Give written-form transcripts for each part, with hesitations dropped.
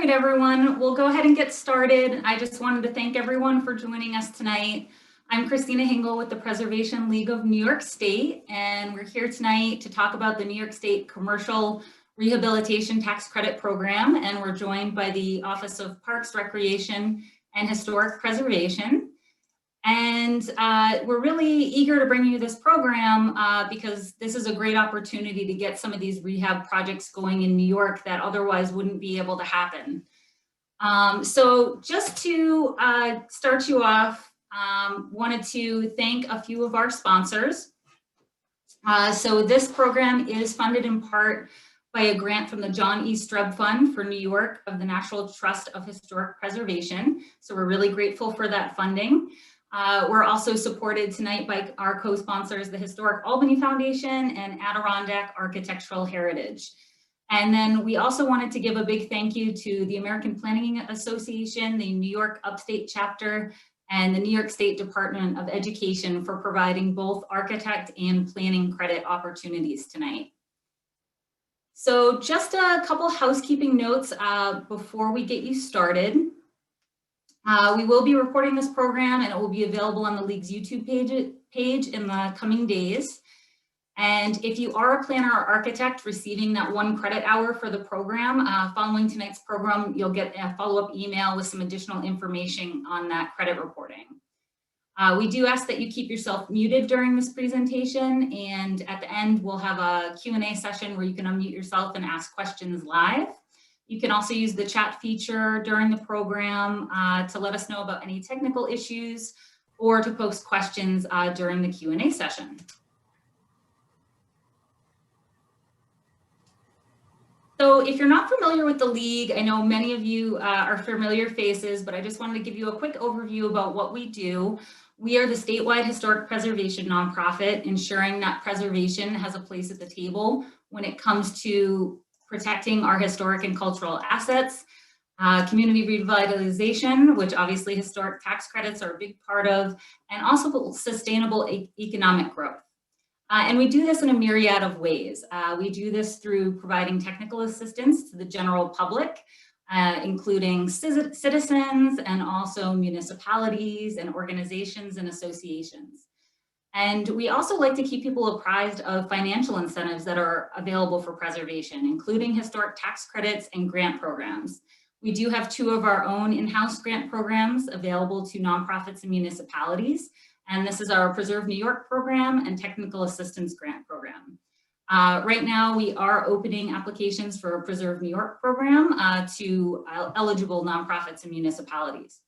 right, everyone, we'll go ahead and get started. I just wanted to thank everyone for joining us tonight. I'm Christina Hingle with the Preservation League of New York State, and we're here tonight to talk about the New York State Commercial Rehabilitation Tax Credit Program, and we're joined by the Office of Parks, Recreation, and Historic Preservation. And we're really eager to bring you this program because this is a great opportunity to get some of these rehab projects going in New York that otherwise wouldn't be able to happen. So just to start you off, wanted to thank a few of our sponsors. So this program is funded in part by a grant from the John E. Streb Fund for New York of the National Trust of Historic Preservation. So we're really grateful for that funding. We're also supported tonight by our co-sponsors, the Historic Albany Foundation and Adirondack Architectural Heritage. And then we also wanted to give a big thank you to the American Planning Association, the New York Upstate Chapter, and the New York State Department of Education for providing both architect and planning credit opportunities tonight. So just a couple housekeeping notes before we get you started. We will be recording this program and it will be available on the League's YouTube page in the coming days. And if you are a planner or architect receiving that 1 credit hour for the program, following tonight's program, you'll get a follow-up email with some additional information on that credit reporting. We do ask that you keep yourself muted during this presentation, and at the end, we'll have a Q&A session where you can unmute yourself and ask questions live. You can also use the chat feature during the program to let us know about any technical issues or to post questions during the Q&A session. So if you're not familiar with the League, I know many of you are familiar faces, but I just wanted to give you a quick overview about what we do. We are the statewide historic preservation nonprofit, ensuring that preservation has a place at the table when it comes to protecting our historic and cultural assets, community revitalization, which obviously historic tax credits are a big part of, and also sustainable economic growth. And we do this in a myriad of ways. We do this through providing technical assistance to the general public, including citizens and also municipalities and organizations and associations. And we also like to keep people apprised of financial incentives that are available for preservation, including historic tax credits and grant programs. We do have 2 of our own in-house grant programs available to nonprofits and municipalities. And this is our Preserve New York program and Technical Assistance Grant program. Right now, we are opening applications for a Preserve New York program to eligible nonprofits and municipalities.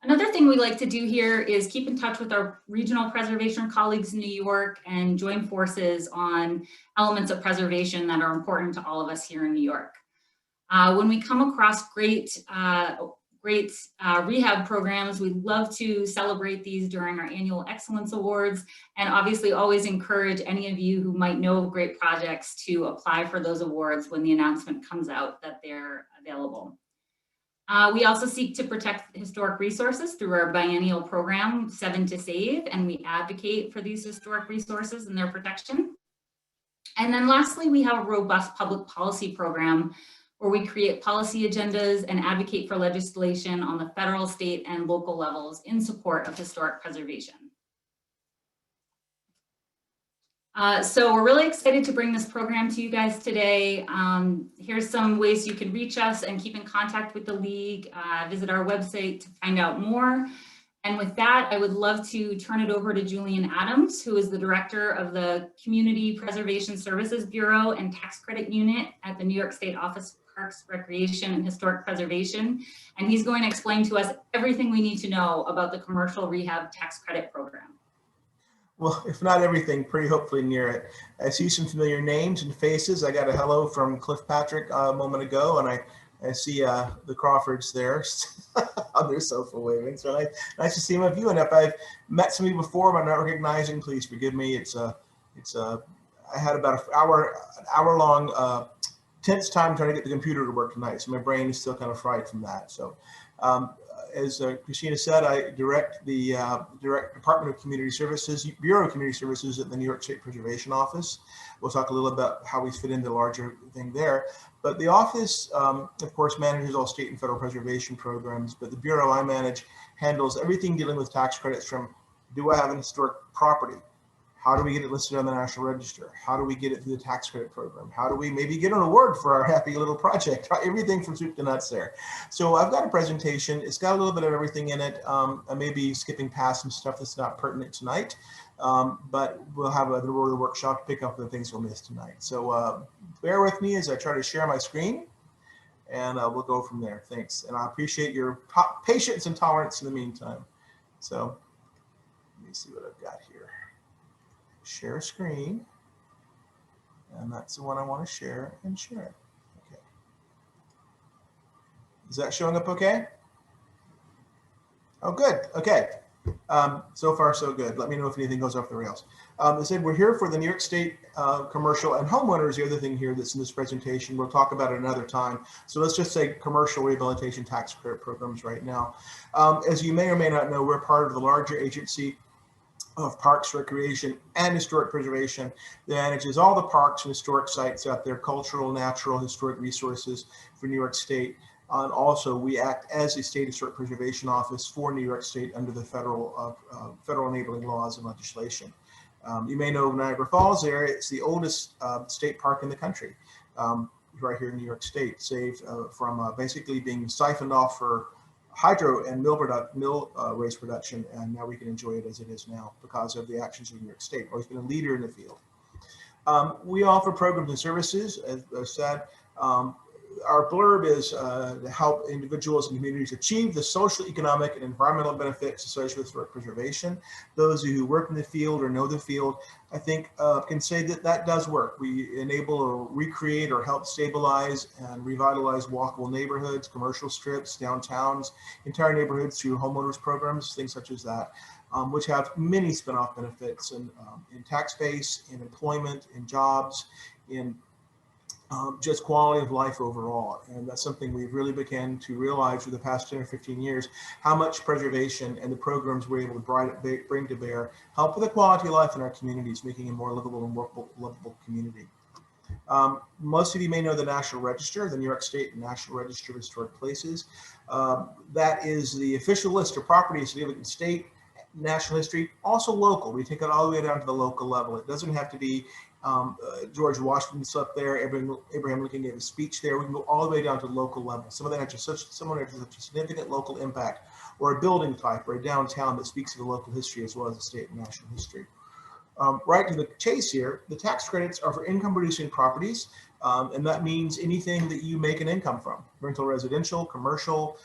Another thing we like to do here is keep in touch with our regional preservation colleagues in New York and join forces on elements of preservation that are important to all of us here in New York. When we come across great rehab programs, we love to celebrate these during our annual Excellence Awards, and obviously always encourage any of you who might know of great projects to apply for those awards when the announcement comes out that they're available. We also seek to protect historic resources through our biennial program, 7 to Save, and we advocate for these historic resources and their protection. And then lastly, we have a robust public policy program where we create policy agendas and advocate for legislation on the federal, state, and local levels in support of historic preservation. So we're really excited to bring this program to you guys today. Here's some ways you can reach us and keep in contact with the League. Visit our website to find out more. And with that, I would love to turn it over to Julian Adams, who is the Director of the Community Preservation Services Bureau and Tax Credit Unit at the New York State Office of Parks, Recreation, and Historic Preservation. And he's going to explain to us everything we need to know about the Commercial Rehab Tax Credit Program. Well, if not everything, pretty hopefully near it. I see some familiar names and faces. I got a hello from Cliff Patrick a moment ago, and I see the Crawfords there on their social waving. So nice to see some of you. And if I've met some of you before, but I'm not recognizing, please forgive me. I had about an hour long tense time trying to get the computer to work tonight, so my brain is still kind of fried from that. So As Christina said, I direct the Department of Community Services, Bureau of Community Services at the New York State Preservation Office. We'll talk a little about how we fit into the larger thing there. But the office, of course, manages all state and federal preservation programs, but the Bureau I manage handles everything dealing with tax credits from, do I have an historic property? How do we get it listed on the National Register? How do we get it through the tax credit program? How do we maybe get an award for our happy little project? Everything from soup to nuts there. So I've got a presentation. It's got a little bit of everything in it. I may be skipping past some stuff that's not pertinent tonight, but we'll have the workshop to pick up the things we'll miss tonight. So bear with me as I try to share my screen, and we'll go from there. Thanks. And I appreciate your patience and tolerance in the meantime. So let me see what I've got here. Share screen, and that's the one I want to share and share it. Okay. Is that showing up okay? Oh, good. Okay. So far, so good. Let me know if anything goes off the rails. I said we're here for the New York State commercial, and homeowner is the other thing here that's in this presentation. We'll talk about it another time. So let's just say commercial rehabilitation tax credit programs right now. As you may or may not know, we're part of the larger agency of Parks, Recreation, and Historic Preservation that manages all the parks and historic sites out there, cultural, natural, historic resources for New York State. And also, we act as a state historic preservation office for New York State under the federal enabling laws and legislation. You may know Niagara Falls area. It's the oldest state park in the country, right here in New York State, saved from basically being siphoned off for hydro and mill waste production, and now we can enjoy it as it is now because of the actions of New York State. Always been a leader in the field. We offer programs and services, as I said. Our blurb is to help individuals and communities achieve the social, economic, and environmental benefits associated with historic preservation. Those of you who work in the field or know the field, I think can say that that does work. We enable or recreate or help stabilize and revitalize walkable neighborhoods, commercial strips, downtowns, entire neighborhoods through homeowners programs, things such as that, which have many spin-off benefits in tax base, in employment, in jobs, in just quality of life overall. And that's something we've really began to realize for the past 10 or 15 years, how much preservation and the programs we're able to bring to bear help with the quality of life in our communities, making a more livable and livable community. Most of you may know the National Register, the New York State National Register of Historic Places. That is the official list of properties dealing with state, national history, also local. We take it all the way down to the local level. It doesn't have to be George Washington slept there, Abraham Lincoln gave a speech there. We can go all the way down to local level. Some of that has such a significant local impact, or a building type or a downtown that speaks to the local history as well as the state and national history. Right to the chase here, the tax credits are for income producing properties, and that means anything that you make an income from, rental, residential, commercial,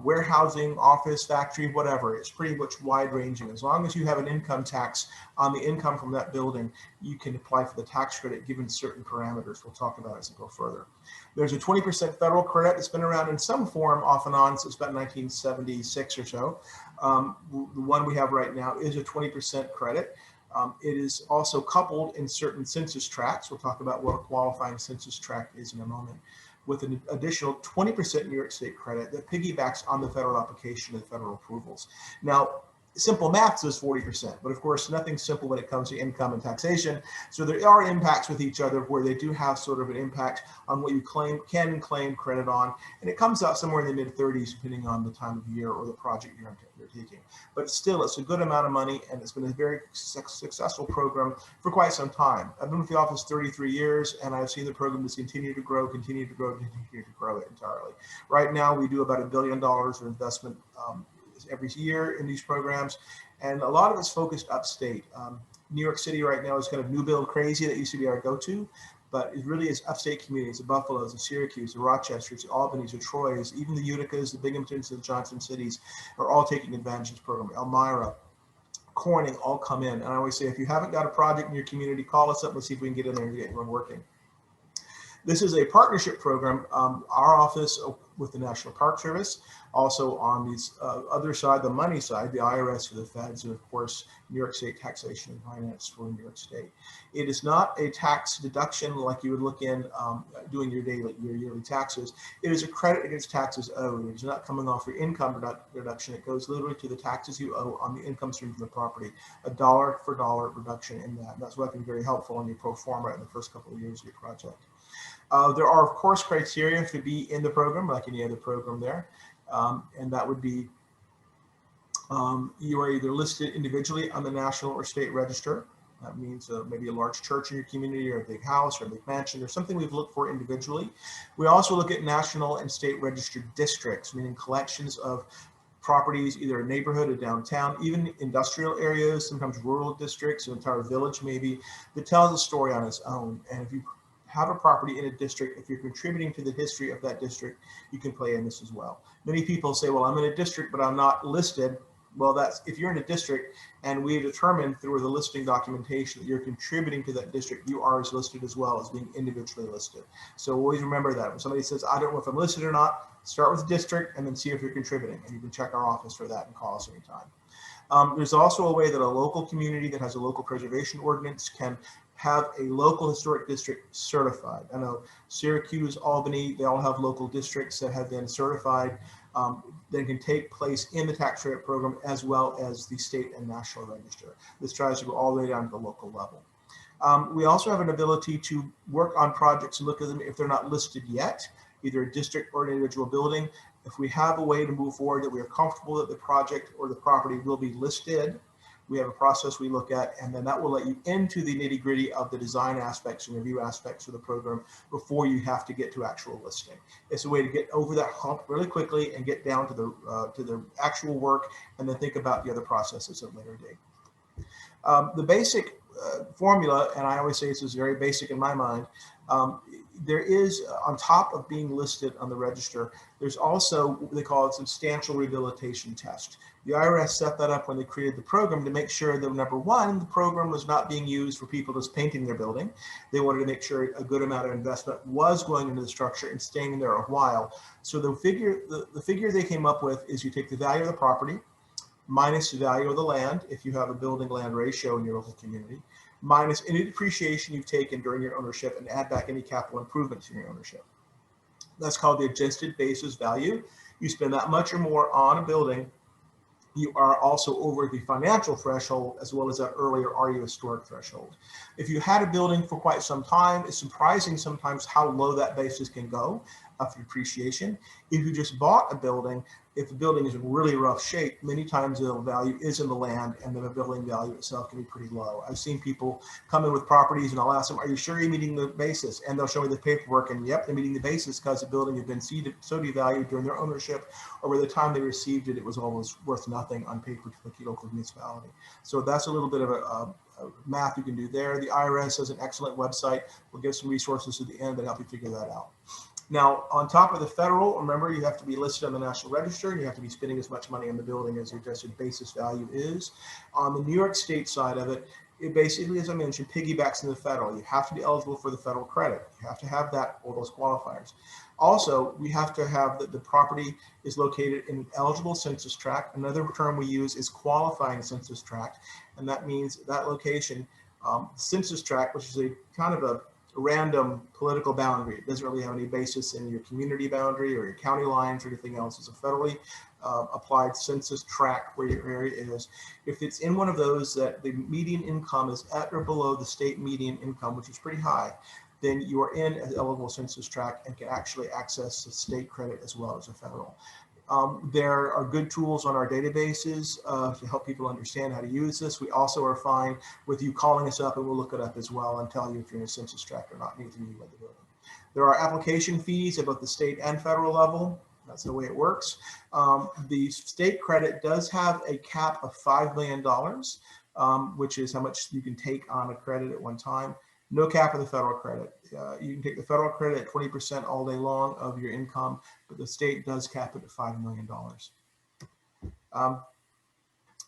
warehousing, office, factory, whatever. It's pretty much wide ranging. As long as you have an income tax on the income from that building, you can apply for the tax credit given certain parameters we'll talk about as we go further. There's a 20% federal credit that's been around in some form off and on since about 1976 or so. The one we have right now is a 20% credit. It is also coupled in certain census tracts. We'll talk about what a qualifying census tract is in a moment, with an additional 20% New York State credit that piggybacks on the federal application and federal approvals. Now, simple math says 40%, but of course, nothing's simple when it comes to income and taxation. So there are impacts with each other where they do have sort of an impact on what you can claim credit on. And it comes out somewhere in the mid-30s, depending on the time of year or the project you're taking. But still, it's a good amount of money, and it's been a very successful program for quite some time. I've been with the office 33 years, and I've seen the program just continue to grow, continue to grow it entirely. Right now, we do about $1 billion of investment every year in these programs, and a lot of it's focused upstate. New York City right now is kind of new build crazy. That used to be our go-to, but it really is upstate communities, the Buffaloes, the Syracuse, the Rochesters, the Albanys, the Troys, even the Uticas, the Binghamtons, the Johnson cities are all taking advantage of this program. Elmira, Corning, all come in. And I always say, if you haven't got a project in your community, call us up and see if we can get in there and get one working. This is a partnership program. Our office with the National Park Service, also on the other side, the money side, the IRS or the feds, and of course, New York State Taxation and Finance for New York State. It is not a tax deduction like you would look in doing your yearly taxes. It is a credit against taxes owed. It is not coming off your income deduction. It goes literally to the taxes you owe on the income stream from the property. A dollar for dollar reduction in that. That's what can be very helpful on your pro forma in the first couple of years of your project. There are, of course, criteria to be in the program, like any other program there. And that would be you are either listed individually on the national or state register. That means maybe a large church in your community or a big house or a big mansion or something we've looked for individually. We also look at national and state registered districts, meaning collections of properties, either a neighborhood or downtown, even industrial areas, sometimes rural districts, an entire village maybe, that tells a story on its own. And if you have a property in a district, if you're contributing to the history of that district, you can play in this as well. Many people say, well, I'm in a district, but I'm not listed. Well, that's if you're in a district and we determined through the listing documentation that you're contributing to that district, you are as listed as well as being individually listed. So always remember that. When somebody says, I don't know if I'm listed or not, start with the district and then see if you're contributing. And you can check our office for that and call us anytime. There's also a way that a local community that has a local preservation ordinance can have a local historic district certified. I know Syracuse, Albany, they all have local districts that have been certified that can take place in the tax credit program as well as the state and national register. This tries to go all the way down to the local level. We also have an ability to work on projects and look at them if they're not listed yet, either a district or an individual building. If we have a way to move forward that we are comfortable that the project or the property will be listed, we have a process we look at, and then that will let you into the nitty gritty of the design aspects and review aspects of the program before you have to get to actual listing. It's a way to get over that hump really quickly and get down to the actual work and then think about the other processes at a later date. The basic formula, and I always say this is very basic in my mind, there is, on top of being listed on the register, there's also what they call a substantial rehabilitation test. The IRS set that up when they created the program to make sure that, number one, the program was not being used for people just painting their building. They wanted to make sure a good amount of investment was going into the structure and staying there a while. So the figure they came up with is you take the value of the property minus the value of the land, if you have a building land ratio in your local community, minus any depreciation you've taken during your ownership, and add back any capital improvements in your ownership. That's called the adjusted basis value. You spend that much or more on a building, you are also over the financial threshold as well as that earlier RU historic threshold. If you had a building for quite some time, it's surprising sometimes how low that basis can go after depreciation. If you just bought a building, if the building is in really rough shape, many times the value is in the land and the building value itself can be pretty low. I've seen people come in with properties and I'll ask them, are you sure you're meeting the basis? And they'll show me the paperwork and yep, they're meeting the basis because the building had been so devalued during their ownership, or by the time they received it, it was almost worth nothing on paper to the local municipality. So that's a little bit of a math you can do there. The IRS has an excellent website. We'll give some resources at the end that help you figure that out. Now, on top of the federal, remember you have to be listed on the National Register and you have to be spending as much money on the building as your adjusted basis value is. On the New York State side of it, it basically, as I mentioned, piggybacks in the federal. You have to be eligible for the federal credit. You have to have that, all those qualifiers. Also, we have to have that the property is located in an eligible census tract. Another term we use is qualifying census tract, and that means that location, census tract, which is a kind of a random political boundary. It doesn't really have any basis in your community boundary or your county lines or anything else. It's a federally applied census tract where your area is. If it's in one of those that the median income is at or below the state median income, which is pretty high, then you are in an eligible census tract and can actually access the state credit as well as the federal. There are good tools on our databases to help people understand how to use this. We also are fine with you calling us up and we'll look it up as well and tell you if you're in a census tract or not. Neither you at the building. There are application fees at both the state and federal level. That's the way it works. The state credit does have a cap of $5 million, which is how much you can take on a credit at one time. No cap of the federal credit. You can take the federal credit at 20% all day long of your income, but the state does cap it at $5 million.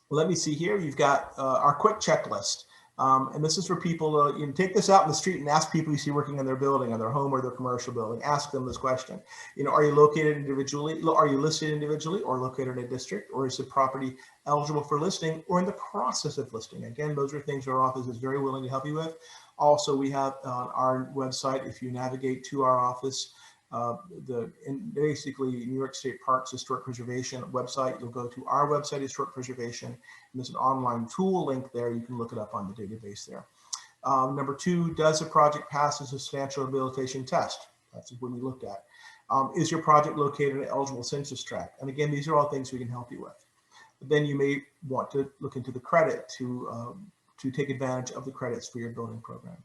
Let me see here. You've got our quick checklist. And this is for people to take this out in the street and ask people you see working in their building, on their home or their commercial building. Ask them this question. Are you located individually? Are you listed individually or located in a district? Or is the property eligible for listing or in the process of listing? Again, those are things our office is very willing to help you with. Also, we have on our website, if you navigate to our office, basically New York State Parks Historic Preservation website, you'll go to our website, Historic Preservation, and there's an online tool link there. You can look it up on the database there. Number 2, does the project pass a substantial rehabilitation test? That's what we looked at. Is your project located in an eligible census tract? And again, these are all things we can help you with. But then you may want to look into the credit to take advantage of the credits for your building program.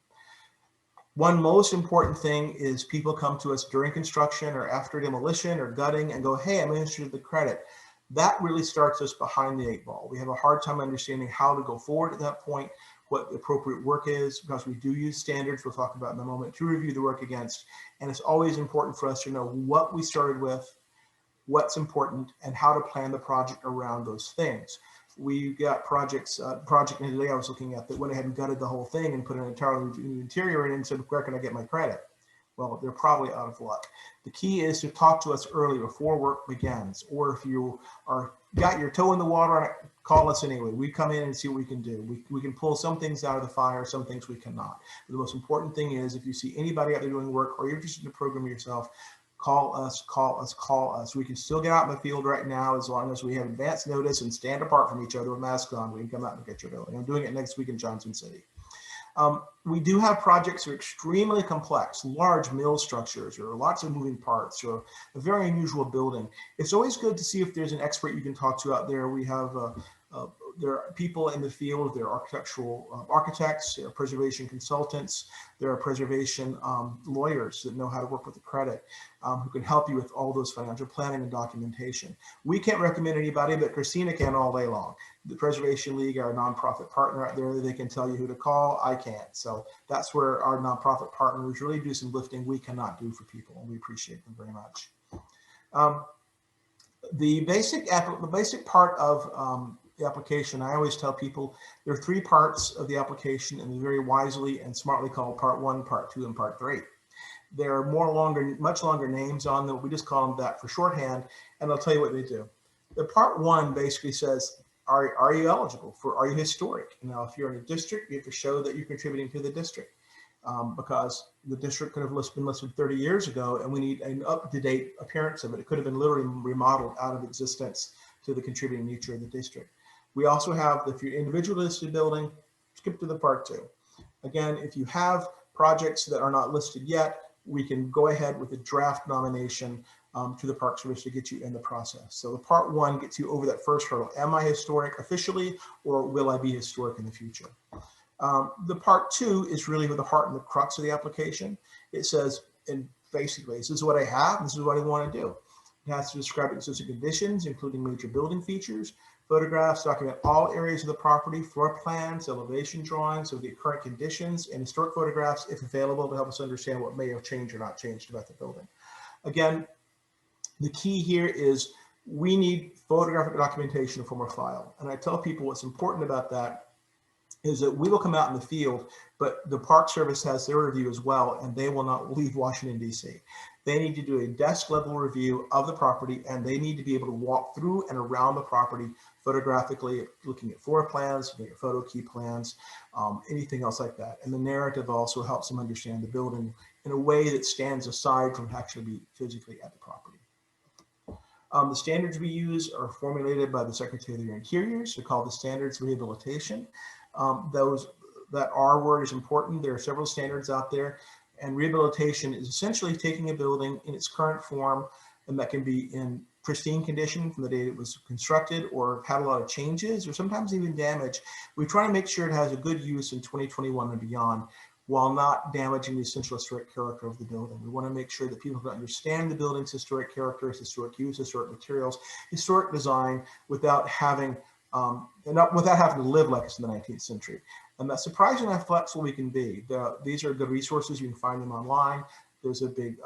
One most important thing is people come to us during construction or after demolition or gutting and go, hey, I'm interested in the credit. That really starts us behind the 8 ball. We have a hard time understanding how to go forward at that point, what the appropriate work is, because we do use standards we'll talk about in a moment to review the work against. And it's always important for us to know what we started with, what's important, and how to plan the project around those things. We got project today I was looking at that went ahead and gutted the whole thing and put an entirely new interior in and said, where can I get my credit? Well, they're probably out of luck. The key is to talk to us early before work begins, or if you got your toe in the water, call us anyway. We come in and see what we can do. We can pull some things out of the fire, some things we cannot. But the most important thing is if you see anybody out there doing work or you're interested in the program yourself, call us, call us, call us. We can still get out in the field right now as long as we have advance notice and stand apart from each other with masks on. We can come out and get your building. I'm doing it next week in Johnson City. We do have projects that are extremely complex, large mill structures or lots of moving parts or a very unusual building. It's always good to see if there's an expert you can talk to out there. We have there are people in the field, there are architectural architects, there are preservation consultants, there are preservation lawyers that know how to work with the credit, who can help you with all those financial planning and documentation. We can't recommend anybody, but Christina can all day long. The Preservation League, our nonprofit partner out there, they can tell you who to call. I can't. So that's where our nonprofit partners really do some lifting we cannot do for people, and we appreciate them very much. The basic part of the application, I always tell people there are 3 parts of the application, and they're very wisely and smartly called part 1, part 2, and part 3. There are much longer names on them. We just call them that for shorthand, and I'll tell you what they do. The part 1 basically says, are you eligible are you historic? Now, if you're in a district, you have to show that you're contributing to the district, because the district could have been listed 30 years ago, and we need an up-to-date appearance of it. It could have been literally remodeled out of existence to the contributing nature of the district. We also have, if you're individually listed building, skip to the part 2. Again, if you have projects that are not listed yet, we can go ahead with a draft nomination to the Park Service to get you in the process. So the part 1 gets you over that first hurdle. Am I historic officially, or will I be historic in the future? The part 2 is really the heart and the crux of the application. It says, and basically, this is what I have, this is what I want to do. It has to describe existing conditions, including major building features, photographs, document all areas of the property, floor plans, elevation drawings of the current conditions, and historic photographs, if available, to help us understand what may have changed or not changed about the building. Again, the key here is we need photographic documentation in form of file. And I tell people what's important about that is that we will come out in the field, but the Park Service has their review as well, and they will not leave Washington, D.C. They need to do a desk level review of the property, and they need to be able to walk through and around the property photographically, looking at floor plans, looking at photo key plans, anything else like that. And the narrative also helps them understand the building in a way that stands aside from actually be physically at the property. The standards we use are formulated by the Secretary of the Interior, so called the standards rehabilitation. That R word is important. There are several standards out there, and rehabilitation is essentially taking a building in its current form, and that can be in pristine condition from the date it was constructed, or had a lot of changes, or sometimes even damage. We try to make sure it has a good use in 2021 and beyond, while not damaging the essential historic character of the building. We want to make sure that people can understand the building's historic character, its historic use, historic materials, historic design, without having to live like it's in the 19th century. And that's surprisingly how flexible we can be. These are good resources. You can find them online. There's a big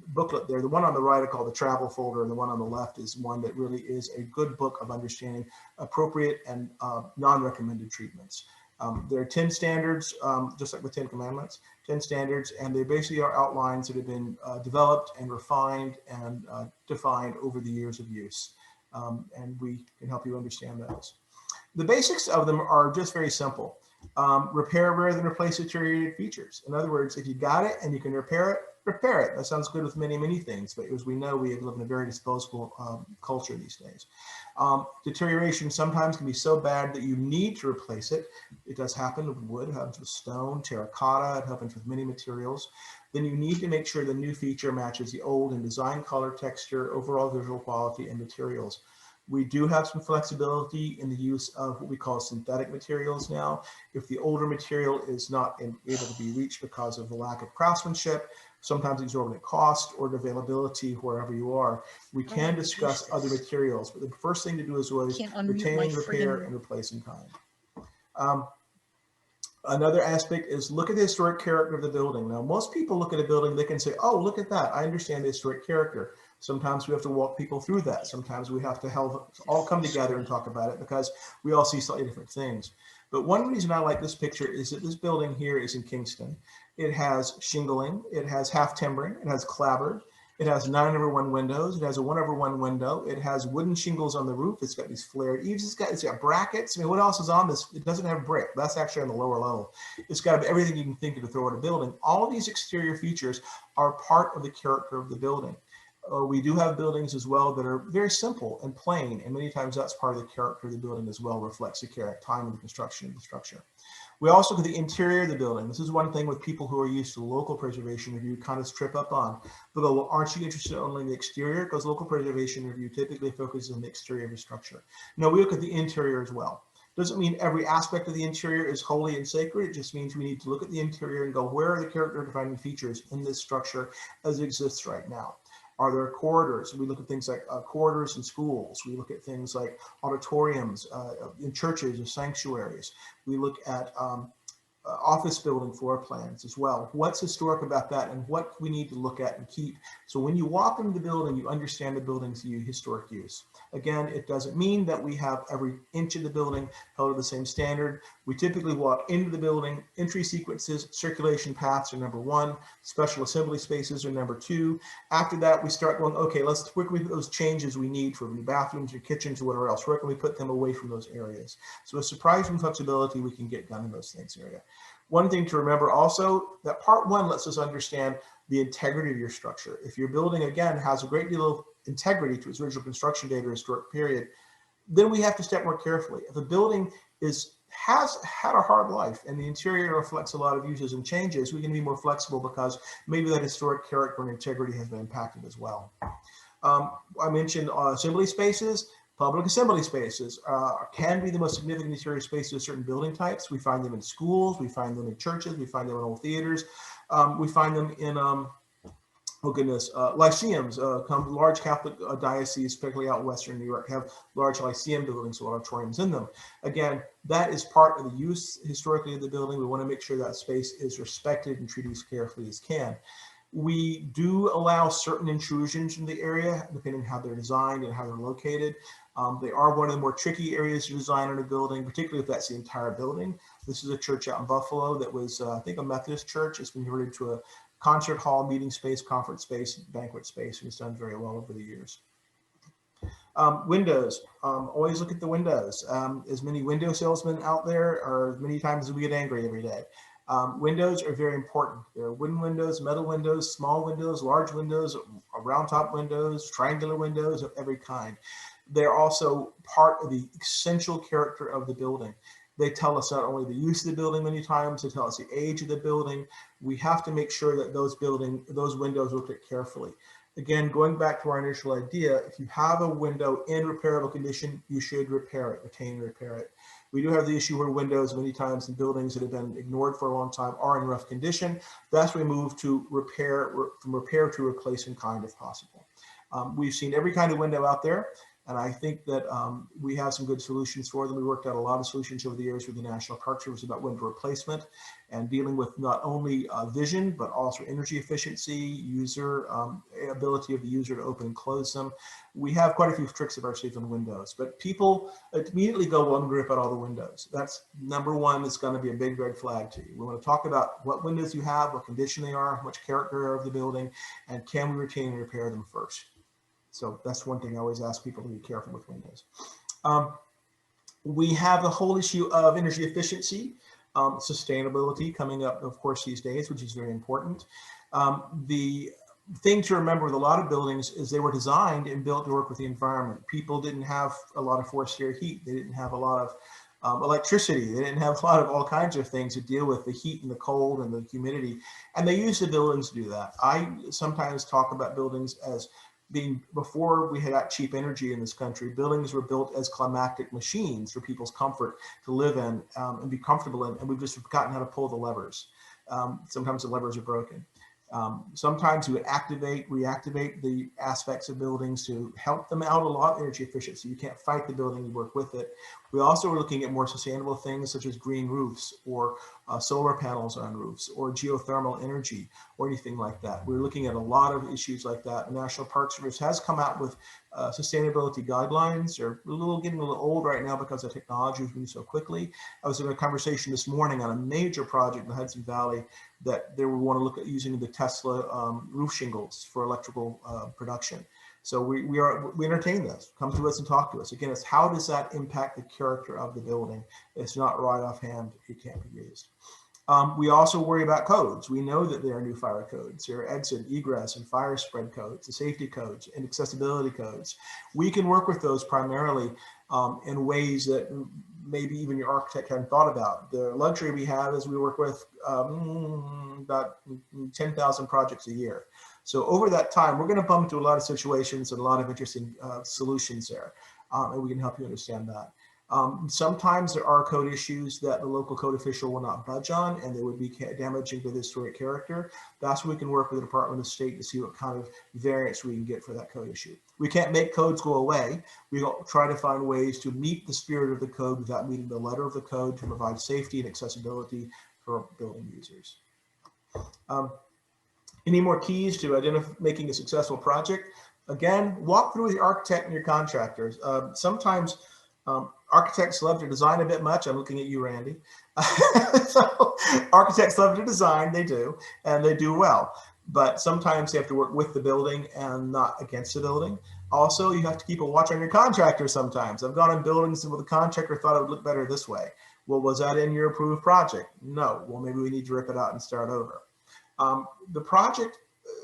booklet there. The one on the right I call the travel folder, and the one on the left is one that really is a good book of understanding appropriate and non-recommended treatments. There are 10 standards, just like the 10 commandments, 10 standards, and they basically are outlines that have been developed and refined and defined over the years of use. And we can help you understand those. The basics of them are just very simple. Repair rather than replace deteriorated features. In other words, if you got it and you can repair it, repair it. That sounds good with many, many things, but as we know, we live in a very disposable culture these days. Deterioration sometimes can be so bad that you need to replace it. It does happen with wood, it happens with stone, terracotta, it happens with many materials. Then you need to make sure the new feature matches the old in design, color, texture, overall visual quality, and materials. We do have some flexibility in the use of what we call synthetic materials now. If the older material is not able to be reached because of the lack of craftsmanship, sometimes exorbitant cost or availability wherever you are, we can discuss other materials. But the first thing to do is always retain, repair, and replace in kind. Another aspect is look at the historic character of the building. Now, most people look at a building, they can say, oh, look at that. I understand the historic character. Sometimes we have to walk people through that. Sometimes we have to all come together and talk about it because we all see slightly different things. But one reason I like this picture is that this building here is in Kingston. It has shingling, it has half timbering, it has clapboard, it has 9/1 windows, it has a 1/1 window, it has wooden shingles on the roof, it's got these flared eaves, it's got brackets. I mean, what else is on this? It doesn't have brick. That's actually on the lower level. It's got everything you can think of to throw at a building. All of these exterior features are part of the character of the building. We do have buildings as well that are very simple and plain, and many times that's part of the character of the building as well, reflects the time of the construction of the structure. We also look at the interior of the building. This is one thing with people who are used to local preservation review kind of trip up on. They'll go, well, aren't you interested only in the exterior? Because local preservation review typically focuses on the exterior of the structure. No, we look at the interior as well. Doesn't mean every aspect of the interior is holy and sacred. It just means we need to look at the interior and go, where are the character defining features in this structure as it exists right now? Are there corridors? We look at things like corridors in schools. We look at things like auditoriums in churches or sanctuaries. We look at office building floor plans as well. What's historic about that and what we need to look at and keep. So when you walk into the building, you understand the building's historic use. Again, it doesn't mean that we have every inch of the building held to the same standard. We typically walk into the building, entry sequences, circulation paths are number 1, special assembly spaces are number 2. After that, we start going, okay, where can we put those changes we need for new bathrooms or kitchens or whatever else? Where can we put them away from those areas? So with surprising flexibility, we can get done in those things area. One thing to remember also, that part 1 lets us understand the integrity of your structure. If your building, again, has a great deal of integrity to its original construction date or historic period, then we have to step more carefully. If a building has had a hard life and the interior reflects a lot of uses and changes, we can be more flexible because maybe that historic character and integrity has been impacted as well. I mentioned assembly spaces. Public assembly spaces can be the most significant interior spaces of certain building types. We find them in schools, we find them in churches, we find them in old theaters, we find them in, lyceums. Large Catholic dioceses, particularly out in Western New York, have large lyceum buildings with auditoriums in them. Again, that is part of the use historically of the building. We want to make sure that space is respected and treated as carefully as can. We do allow certain intrusions in the area, depending on how they're designed and how they're located. They are one of the more tricky areas to design in a building, particularly if that's the entire building. This is a church out in Buffalo that was, I think, a Methodist church. It's been converted to a concert hall, meeting space, conference space, banquet space, and it's done very well over the years. Windows, always look at the windows. As many window salesmen out there are many times as we get angry every day. Windows are very important. There are wooden windows, metal windows, small windows, large windows, round top windows, triangular windows of every kind. They're also part of the essential character of the building. They tell us not only the use of the building many times, they tell us the age of the building. We have to make sure that those windows are looked at carefully. Again, going back to our initial idea, if you have a window in repairable condition, you should repair it, retain and repair it. We do have the issue where windows many times in buildings that have been ignored for a long time are in rough condition. That's where we move to from repair to replace in kind if possible. We've seen every kind of window out there. And I think that we have some good solutions for them. We worked out a lot of solutions over the years with the National Park Service about window replacement and dealing with not only vision, but also energy efficiency, user ability of the user to open and close them. We have quite a few tricks of our sleeve on windows, but people immediately go, well, I'm going to rip out all the windows. That's number one. That's going to be a big red flag to you. We want to talk about what windows you have, what condition they are, how much character of the building, and can we retain and repair them first? So that's one thing I always ask people to be careful with windows. We have the whole issue of energy efficiency, sustainability coming up, of course, these days, which is very important. The thing to remember with a lot of buildings is they were designed and built to work with the environment. People didn't have a lot of forced air heat. They didn't have a lot of electricity. They didn't have a lot of all kinds of things to deal with the heat and the cold and the humidity. And they used the buildings to do that. I sometimes talk about buildings as being, before we had cheap energy in this country, buildings were built as climactic machines for people's comfort to live in and be comfortable in, and we've just forgotten how to pull the levers. Sometimes the levers are broken. Sometimes we would reactivate the aspects of buildings to help them out a lot, energy efficiency. You can't fight the building, you work with it. We also are looking at more sustainable things such as green roofs or solar panels on roofs or geothermal energy or anything like that. We're looking at a lot of issues like that. The National Park Service has come out with sustainability guidelines. They're getting a little old right now because the technology is moving so quickly. I was in a conversation this morning on a major project in the Hudson Valley that they would want to look at using the Tesla roof shingles for electrical production. So we entertain this. Come to us and talk to us. Again, it's how does that impact the character of the building? It's not right offhand. It can't be used. We also worry about codes. We know that there are new fire codes. There are exit, egress, and fire spread codes, the safety codes, and accessibility codes. We can work with those primarily in ways that maybe even your architect hadn't thought about. The luxury we have is we work with about 10,000 projects a year. So over that time, we're going to bump into a lot of situations and a lot of interesting solutions there, and we can help you understand that. Sometimes there are code issues that the local code official will not budge on, and they would be damaging to the historic character. That's where we can work with the Department of State to see what kind of variance we can get for that code issue. We can't make codes go away. We try to find ways to meet the spirit of the code without meeting the letter of the code to provide safety and accessibility for building users. Any more keys to making a successful project? Again, walk through with your architect and your contractors. Sometimes architects love to design a bit much. I'm looking at you, Randy. So architects love to design, they do, and they do well. But sometimes they have to work with the building and not against the building. Also, you have to keep a watch on your contractor sometimes. I've gone in buildings where the contractor thought it would look better this way. Well, was that in your approved project? No. Well, maybe we need to rip it out and start over. The project,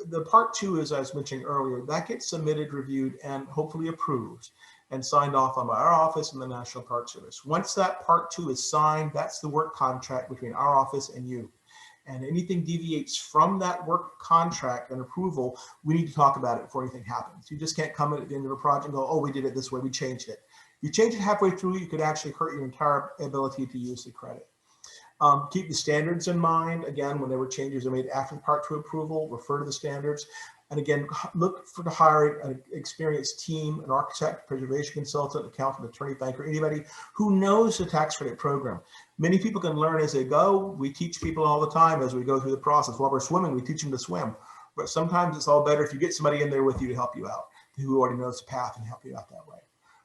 the part 2, as I was mentioning earlier, that gets submitted, reviewed, and hopefully approved and signed off on by our office and the National Park Service. Once that part 2 is signed, that's the work contract between our office and you. And anything deviates from that work contract and approval, we need to talk about it before anything happens. You just can't come in at the end of a project and go, oh, we did it this way, we changed it. You change it halfway through, you could actually hurt your entire ability to use the credit. Keep the standards in mind. Again, whenever changes are made after the part 2 approval, refer to the standards. And again, look to hire an experienced team, an architect, preservation consultant, accountant, attorney, banker, anybody who knows the tax credit program. Many people can learn as they go. We teach people all the time as we go through the process. While we're swimming, we teach them to swim. But sometimes it's all better if you get somebody in there with you to help you out, who already knows the path and help you out that way.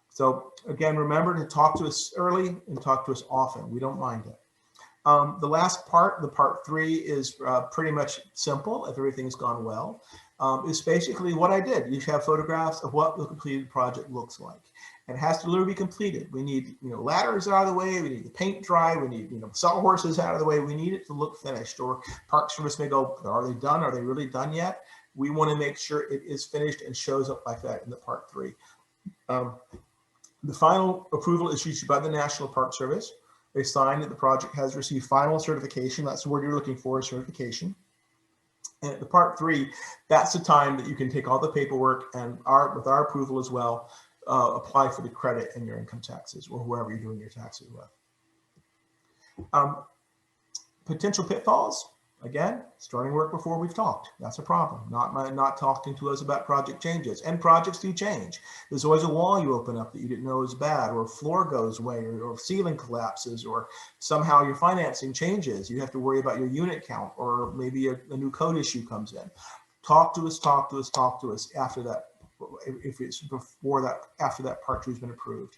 So again, remember to talk to us early and talk to us often. We don't mind it. The last part, the part 3, is pretty much simple if everything's gone well. It's basically what I did. You have photographs of what the completed project looks like. And it has to literally be completed. We need, ladders out of the way. We need the paint dry. We need, sawhorses out of the way. We need it to look finished. Or Park Service may go, are they done? Are they really done yet? We want to make sure it is finished and shows up like that in the part 3. The final approval is issued by the National Park Service. They sign that the project has received final certification. That's the word you're looking for, certification. And at the part 3, that's the time that you can take all the paperwork and with our approval as well, apply for the credit in your income taxes or whoever you're doing your taxes with. Potential pitfalls. Again, starting work before we've talked. That's a problem. Not talking to us about project changes. And projects do change. There's always a wall you open up that you didn't know was bad, or a floor goes away, or ceiling collapses, or somehow your financing changes. You have to worry about your unit count, or maybe a new code issue comes in. Talk to us after that, if it's before that, after that part 2 has been approved.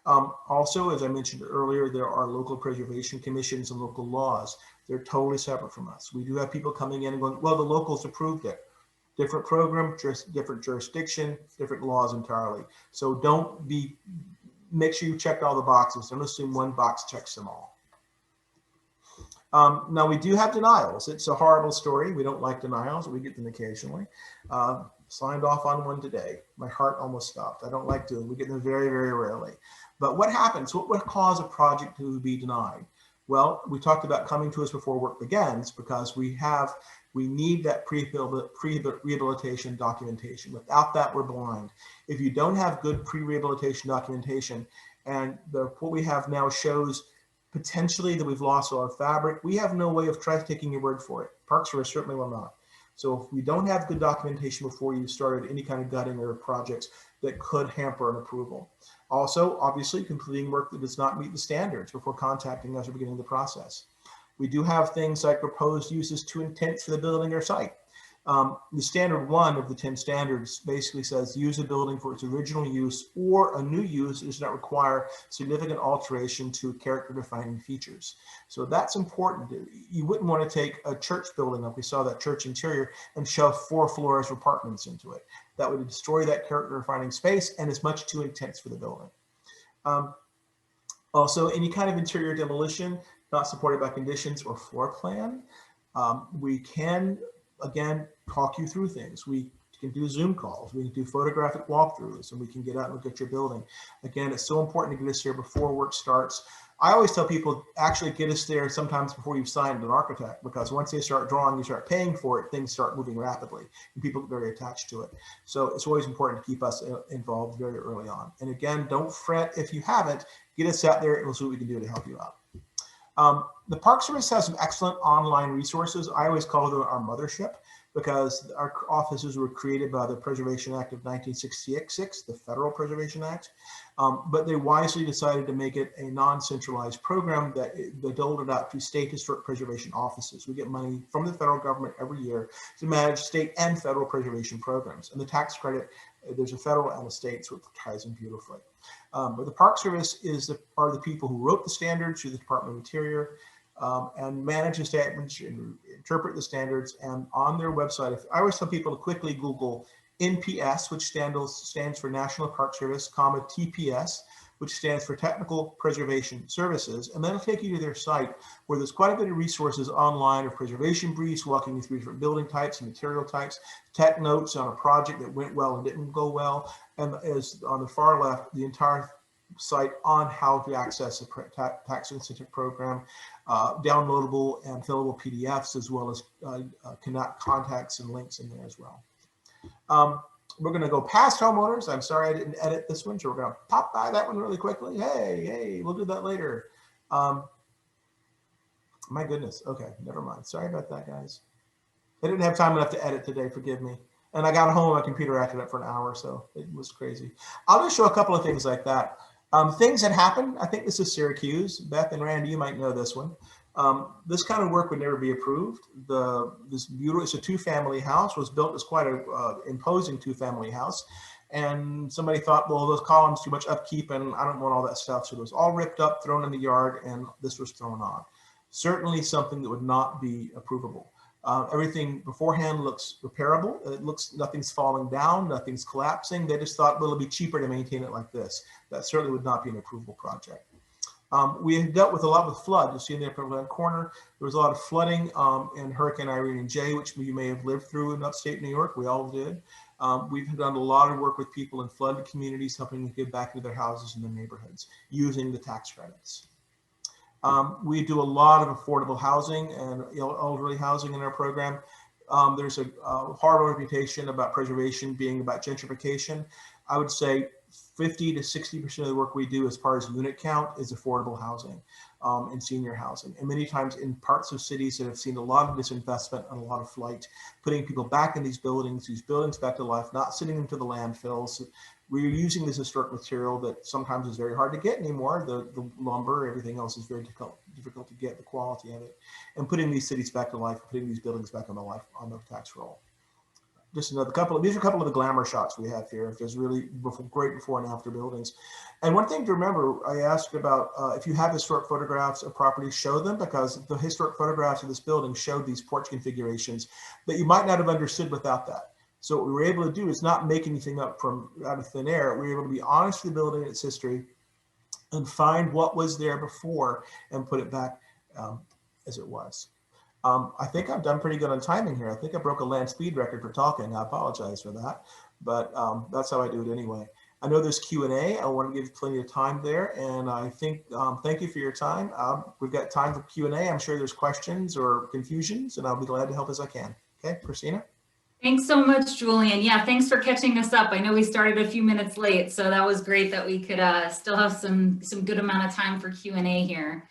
Also, as I mentioned earlier, there are local preservation commissions and local laws. They're totally separate from us. We do have people coming in and going, well, the locals approved it. Different program, different jurisdiction, different laws entirely. So make sure you checked all the boxes. Don't assume one box checks them all. Now we do have denials. It's a horrible story. We don't like denials. We get them occasionally. Signed off on one today. My heart almost stopped. I don't like doing. We get them very, very rarely. But what happens? What would cause a project to be denied? Well, we talked about coming to us before work begins, because we need that pre-rehabilitation documentation. Without that, we're blind. If you don't have good pre-rehabilitation documentation, and what we have now shows potentially that we've lost a lot of fabric, we have no way of taking your word for it. Park Service certainly will not. So if we don't have good documentation before you started any kind of gutting or projects, that could hamper an approval. Also, obviously, completing work that does not meet the standards before contacting us or beginning the process. We do have things like proposed uses to intents for the building or site. The standard 1 of the 10 standards basically says use a building for its original use, or a new use does not require significant alteration to character defining features. So that's important. You wouldn't want to take a church building, like we saw that church interior, and shove 4 floors of apartments into it. That would destroy that character defining space and is much too intense for the building. Also, any kind of interior demolition not supported by conditions or floor plan. We can, again, talk you through things. We can do Zoom calls, we can do photographic walkthroughs, and we can get out and look at your building. Again, it's so important to get us here before work starts. I always tell people, actually get us there sometimes before you've signed an architect, because once they start drawing, you start paying for it, things start moving rapidly, and people get very attached to it. So it's always important to keep us involved very early on. And again, don't fret if you haven't. Get us out there and we'll see what we can do to help you out. The Park Service has some excellent online resources. I always call them our mothership, because our offices were created by the Preservation Act of 1966, the Federal Preservation Act, but they wisely decided to make it a non-centralized program that they doled it out to state historic preservation offices. We get money from the federal government every year to manage state and federal preservation programs. And the tax credit, there's a federal and a state, so it ties in beautifully. But the Park Service are the people who wrote the standards through the Department of Interior, and manage the statements and interpret the standards. And on their website, I always tell people to quickly Google NPS, which stands for National Park Service, comma TPS, which stands for Technical Preservation Services. And that'll take you to their site, where there's quite a bit of resources online of preservation briefs, walking you through different building types and material types, tech notes on a project that went well and didn't go well. And as on the far left, the entire site on how to access a tax incentive program, downloadable and fillable PDFs, as well as contacts and links in there as well. We're going to go past homeowners. I'm sorry I didn't edit this one, so we're going to pop by that one really quickly. Hey, we'll do that later. My goodness. Okay, never mind. Sorry about that, guys. I didn't have time enough to edit today. Forgive me. And I got home, my computer acted up for an hour, so it was crazy. I'll just show a couple of things like that. Things that happen. I think this is Syracuse. Beth and Randy, you might know this one. This kind of work would never be approved. This beautiful, it's a 2-family house, was built as quite a imposing 2-family house. And somebody thought, well, those columns too much upkeep, and I don't want all that stuff. So it was all ripped up, thrown in the yard, and this was thrown on. Certainly something that would not be approvable. Everything beforehand looks repairable. It looks, nothing's falling down, nothing's collapsing. They just thought, well, it'll be cheaper to maintain it like this. That certainly would not be an approvable project. We have dealt with a lot with flood. You see in the upper left corner, there was a lot of flooding in Hurricane Irene and Jay, which you may have lived through in upstate New York. We all did. We've done a lot of work with people in flooded communities, helping them get back into their houses and their neighborhoods using the tax credits. We do a lot of affordable housing and elderly housing in our program. There's a horrible reputation about preservation being about gentrification. I would say 50 to 60% of the work we do as far as unit count is affordable housing and senior housing. And many times in parts of cities that have seen a lot of disinvestment and a lot of flight, putting people back in these buildings back to life, not sending them to the landfills. We're using this historic material that sometimes is very hard to get anymore. The lumber, everything else is very difficult to get the quality of it, and putting these cities back to life, putting these buildings back on the tax roll. Just these are a couple of the glamour shots we have here. There's really great before and after buildings. And one thing to remember, I asked about if you have historic photographs of properties, show them, because the historic photographs of this building showed these porch configurations that you might not have understood without that. So what we were able to do is not make anything up from out of thin air. We were able to be honest with the building and its history and find what was there before and put it back as it was. I think I've done pretty good on timing here. I think I broke a land speed record for talking. I apologize for that, but that's how I do it anyway. I know there's Q&A. I want to give plenty of time there, and I think thank you for your time. We've got time for Q&A. I'm sure there's questions or confusions, and I'll be glad to help as I can. Okay, Christina? Thanks so much, Julian. Yeah, thanks for catching us up. I know we started a few minutes late, so that was great that we could still have some good amount of time for Q&A here.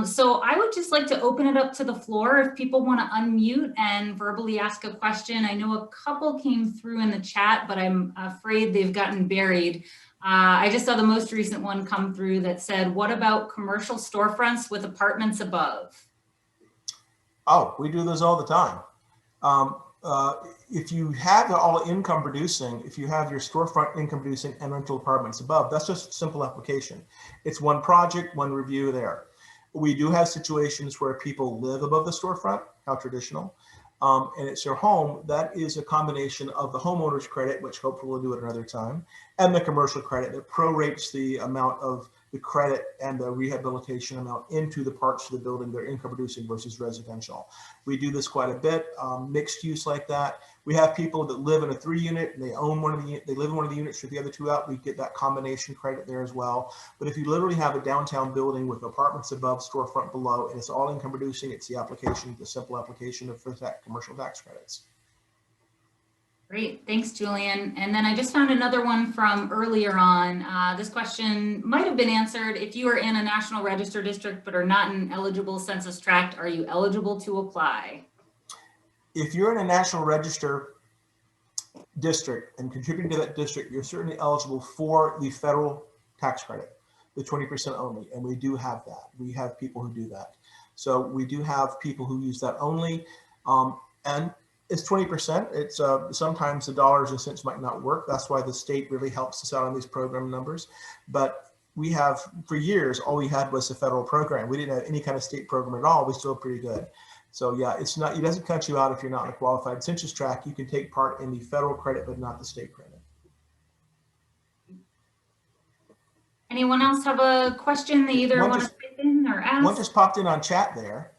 So I would just like to open it up to the floor if people want to unmute and verbally ask a question. I know a couple came through in the chat, but I'm afraid they've gotten buried. I just saw the most recent one come through that said, what about commercial storefronts with apartments above? Oh, we do those all the time. If you have all income producing, if you have your storefront income producing and rental apartments above, that's just a simple application. It's one project, one review there. We do have situations where people live above the storefront, how traditional, and it's your home. That is a combination of the homeowner's credit, which hopefully we'll do at another time, and the commercial credit that prorates the amount of the credit and the rehabilitation amount into the parts of the building that are income producing versus residential. We do this quite a bit, mixed use like that. We have people that live in a 3-unit and they own they live in one of the units with the other 2 out. We get that combination credit there as well. But if you literally have a downtown building with apartments above, storefront below, and it's all income producing, it's the simple application of commercial tax credits. Great, thanks, Julian. And then I just found another one from earlier on. This question might have been answered. If you are in a National Register district but are not in an eligible census tract, are you eligible to apply? If you're in a National Register district and contributing to that district, you're certainly eligible for the federal tax credit, the 20% only, and we do have that. We have people who do that. So we do have people who use that only, and it's 20%. It's sometimes the dollars and cents might not work. That's why the state really helps us out on these program numbers. But we have, for years, all we had was a federal program. We didn't have any kind of state program at all. We still pretty good. So yeah, it doesn't cut you out if you're not in a qualified census tract. You can take part in the federal credit, but not the state credit. Anyone else have a question they either want to type in or ask? One just popped in on chat there.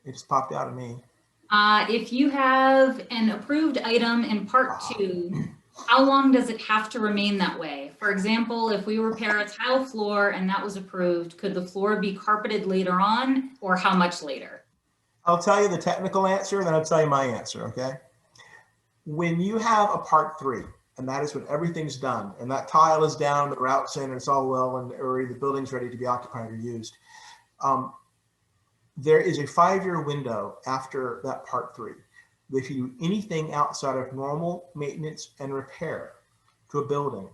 It just popped out of me. If you have an approved item in part 2, how long does it have to remain that way? For example, if we repair a tile floor and that was approved, could the floor be carpeted later on, or how much later? I'll tell you the technical answer, and then I'll tell you my answer, okay? When you have a part 3, and that is when everything's done, and that tile is down, the grout's in, and it's all well, and the building's ready to be occupied or used, there is a 5-year window after that part 3. If you do anything outside of normal maintenance and repair to a building,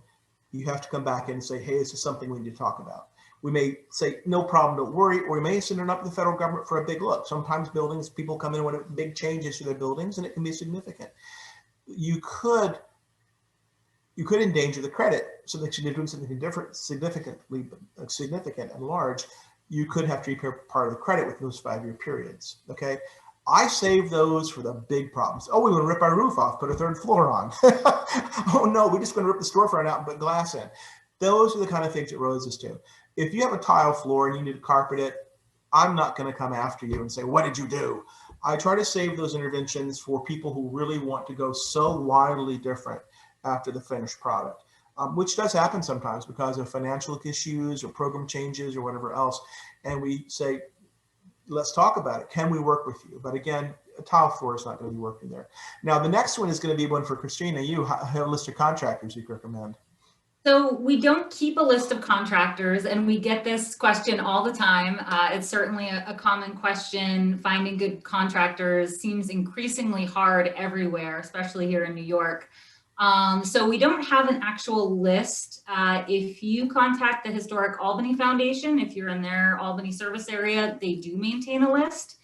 you have to come back in and say, hey, this is something we need to talk about. We may say, no problem, don't worry, or we may send it up to the federal government for a big look. Sometimes buildings, people come in with big changes to their buildings, and it can be significant. You could endanger the credit, so that you're doing something different, significant and large. You could have to repair part of the credit within those 5-year periods, okay? I save those for the big problems. Oh, we want to rip our roof off, put a 3rd floor on. Oh no, we're just going to rip the storefront out and put glass in. Those are the kind of things it raises to. If you have a tile floor and you need to carpet it, I'm not going to come after you and say, what did you do? I try to save those interventions for people who really want to go so wildly different after the finished product. Which does happen sometimes because of financial issues or program changes or whatever else. And we say, let's talk about it. Can we work with you? But again, a tile floor is not going to be working there. Now, the next one is going to be one for Christina. You have a list of contractors you recommend. So we don't keep a list of contractors, and we get this question all the time. It's certainly a common question. Finding good contractors seems increasingly hard everywhere, especially here in New York. So we don't have an actual list. If you contact the Historic Albany Foundation, if you're in their Albany service area, they do maintain a list,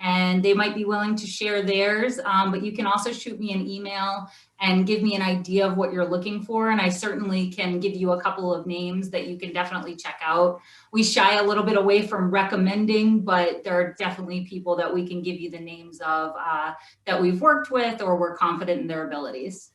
and they might be willing to share theirs. But you can also shoot me an email and give me an idea of what you're looking for. And I certainly can give you a couple of names that you can definitely check out. We shy a little bit away from recommending, but there are definitely people that we can give you the names of that we've worked with or we're confident in their abilities.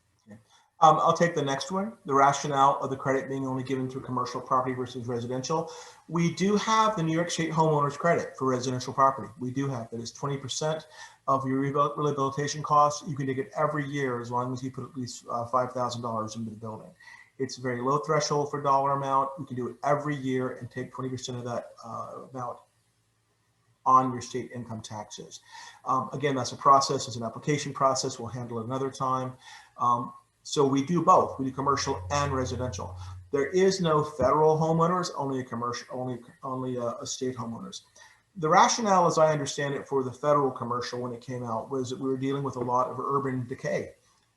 I'll take the next one, the rationale of the credit being only given to commercial property versus residential. We do have the New York State homeowners credit for residential property. We do have that. It's 20% of your rehabilitation costs. You can take it every year as long as you put at least $5,000 into the building. It's a very low threshold for dollar amount. You can do it every year and take 20% of that amount on your state income taxes. Again, that's a process. It's an application process. We'll handle it another time. So we do both. We do commercial and residential. There is no federal homeowners, only a commercial, only a state homeowners. The rationale, as I understand it, for the federal commercial when it came out was that we were dealing with a lot of urban decay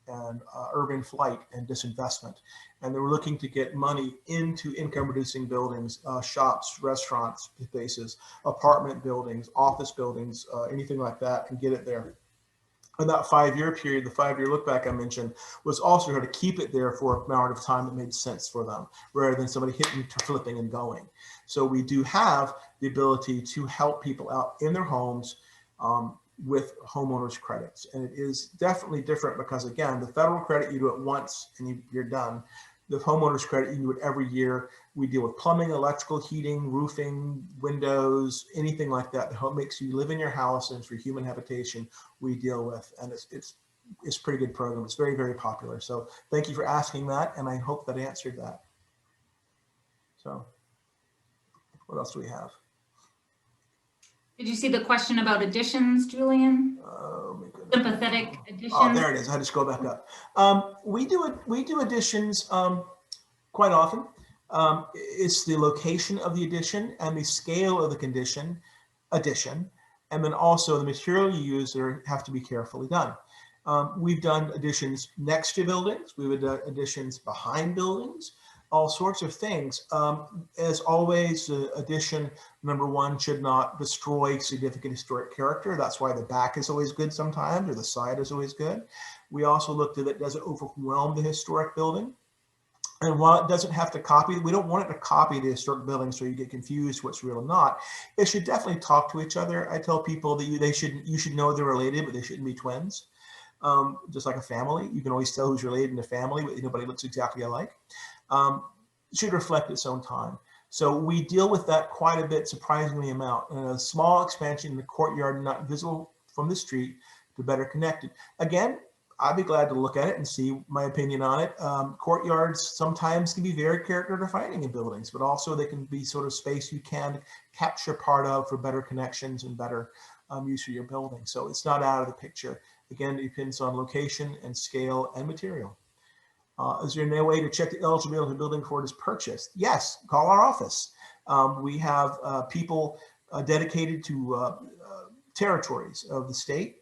and urban flight and disinvestment. And they were looking to get money into income producing buildings, shops, restaurants, spaces, apartment buildings, office buildings, anything like that, and get it there. And that 5-year period, the 5-year look back I mentioned, was also how to keep it there for a amount of time that made sense for them, rather than somebody hitting, flipping, and going. So we do have the ability to help people out in their homes with homeowners credits. And it is definitely different because, again, the federal credit, you do it once and you're done. The homeowners credit, you can do it every year. We deal with plumbing, electrical, heating, roofing, windows, anything like that that makes you live in your house and for human habitation we deal with. And it's a pretty good program. It's very, very popular. So thank you for asking that. And I hope that answered that. So what else do we have? Did you see the question about additions, Julian? Oh my goodness. Sympathetic additions. Oh, there it is. I had to scroll back up. We do additions quite often. It's the location of the addition and the scale of the addition, and then also the material you use have to be carefully done. We've done additions next to buildings. We've done additions behind buildings, all sorts of things. As always, the addition, number one, should not destroy significant historic character. That's why the back is always good sometimes, or the side is always good. We also looked at it, does it overwhelm the historic building? And while it doesn't have to copy, we don't want it to copy the historic building so you get confused what's real and not. It should definitely talk to each other. I tell people that you should know they're related, but they shouldn't be twins. Just like a family, you can always tell who's related in a family, but nobody looks exactly alike. It should reflect its own time. So we deal with that quite a bit, surprisingly amount. And a small expansion in the courtyard, not visible from the street, to better connect it. Again, I'd be glad to look at it and see my opinion on it. Courtyards sometimes can be very character defining in buildings, but also they can be sort of space you can capture part of for better connections and better use for your building. So it's not out of the picture. Again, it depends on location and scale and material. Is there no way to check the eligibility of the building before it is purchased? Yes, call our office. We have people dedicated to territories of the state.